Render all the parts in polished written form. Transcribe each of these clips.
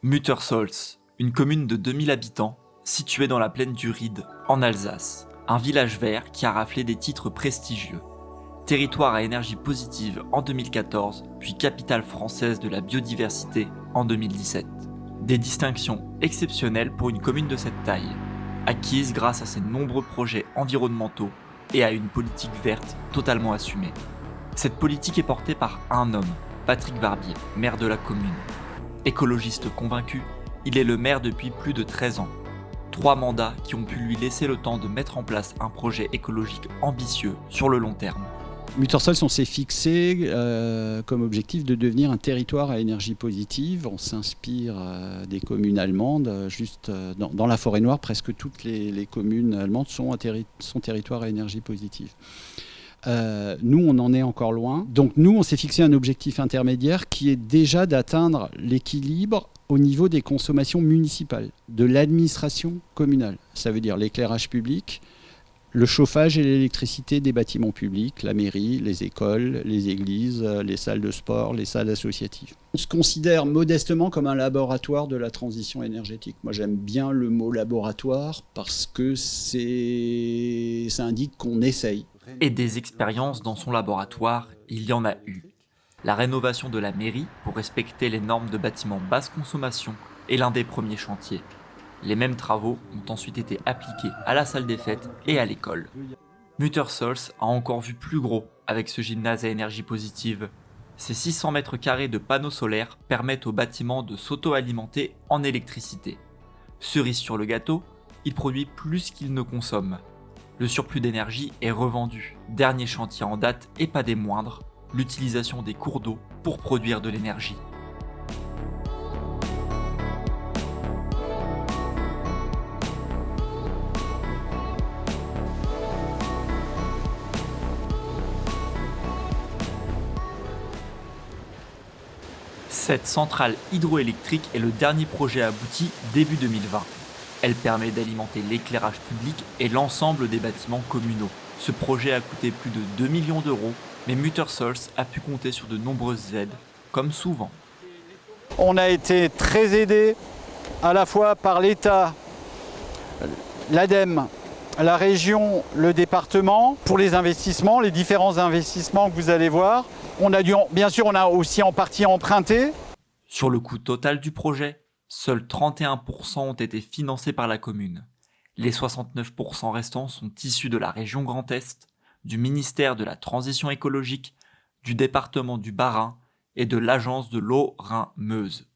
Muttersholtz, une commune de 2000 habitants, située dans la plaine du Ried, en Alsace. Un village vert qui a raflé des titres prestigieux. Territoire à énergie positive en 2014, puis capitale française de la biodiversité en 2017. Des distinctions exceptionnelles pour une commune de cette taille, acquises grâce à ses nombreux projets environnementaux et à une politique verte totalement assumée. Cette politique est portée par un homme, Patrick Barbier, maire de la commune. Écologiste convaincu, il est le maire depuis plus de 13 ans. 3 mandats qui ont pu lui laisser le temps de mettre en place un projet écologique ambitieux sur le long terme. Muttersholtz, on s'est fixé comme objectif de devenir un territoire à énergie positive. On s'inspire des communes allemandes. Juste dans la Forêt-Noire, presque toutes les communes allemandes sont territoires à énergie positive. Nous, on en est encore loin. Donc nous, on s'est fixé un objectif intermédiaire qui est déjà d'atteindre l'équilibre au niveau des consommations municipales, de l'administration communale. Ça veut dire l'éclairage public, le chauffage et l'électricité des bâtiments publics, la mairie, les écoles, les églises, les salles de sport, les salles associatives. On se considère modestement comme un laboratoire de la transition énergétique. Moi, j'aime bien le mot laboratoire parce que ça indique qu'on essaye. Et des expériences dans son laboratoire, il y en a eu. La rénovation de la mairie pour respecter les normes de bâtiments basse consommation est l'un des premiers chantiers. Les mêmes travaux ont ensuite été appliqués à la salle des fêtes et à l'école. Muttersholtz a encore vu plus gros avec ce gymnase à énergie positive. Ces 600 mètres carrés de panneaux solaires permettent au bâtiment de s'auto-alimenter en électricité. Cerise sur le gâteau, il produit plus qu'il ne consomme. Le surplus d'énergie est revendu. Dernier chantier en date et pas des moindres, l'utilisation des cours d'eau pour produire de l'énergie. Cette centrale hydroélectrique est le dernier projet abouti début 2020. Elle permet d'alimenter l'éclairage public et l'ensemble des bâtiments communaux. Ce projet a coûté plus de 2 millions d'euros, mais Muttersholtz a pu compter sur de nombreuses aides, comme souvent. On a été très aidés à la fois par l'État, l'ADEME, la région, le département, pour les investissements, les différents investissements que vous allez voir. Bien sûr, on a aussi en partie emprunté. Sur le coût total du projet, seuls 31% ont été financés par la commune. Les 69% restants sont issus de la région Grand Est, du ministère de la Transition écologique, du département du Bas-Rhin et de l'agence de l'eau Rhin-Meuse.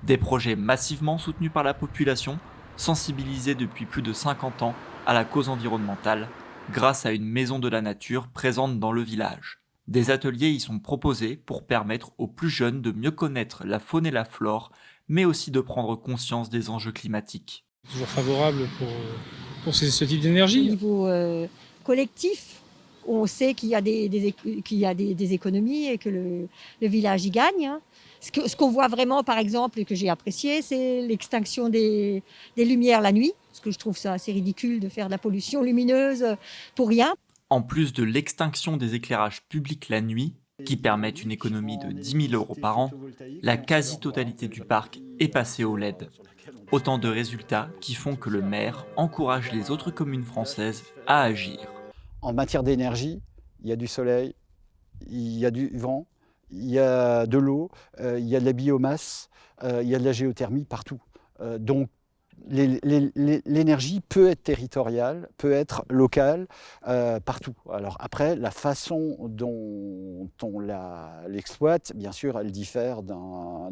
Des projets massivement soutenus par la population, sensibilisée depuis plus de 50 ans à la cause environnementale, grâce à une maison de la nature présente dans le village. Des ateliers y sont proposés pour permettre aux plus jeunes de mieux connaître la faune et la flore, mais aussi de prendre conscience des enjeux climatiques. Toujours favorable pour ce type d'énergie. Au niveau collectif, on sait qu'il y a des économies et que le village y gagne. Ce qu'on voit vraiment, par exemple, et que j'ai apprécié, c'est l'extinction des lumières la nuit, parce que je trouve ça assez ridicule de faire de la pollution lumineuse pour rien. En plus de l'extinction des éclairages publics la nuit, qui permettent une économie de 10 000 euros par an, la quasi-totalité du parc est passée au LED. Autant de résultats qui font que le maire encourage les autres communes françaises à agir. En matière d'énergie, il y a du soleil, il y a du vent, il y a de l'eau, il y a de la biomasse, il y a de la géothermie partout. Donc l'énergie peut être territoriale, peut être locale, partout. Alors après, la façon dont on l'exploite, bien sûr, elle diffère d'un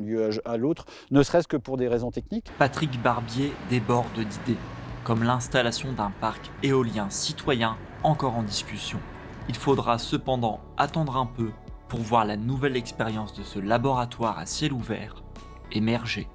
lieu à l'autre, ne serait-ce que pour des raisons techniques. Patrick Barbier déborde d'idées, comme l'installation d'un parc éolien citoyen encore en discussion. Il faudra cependant attendre un peu pour voir la nouvelle expérience de ce laboratoire à ciel ouvert émerger.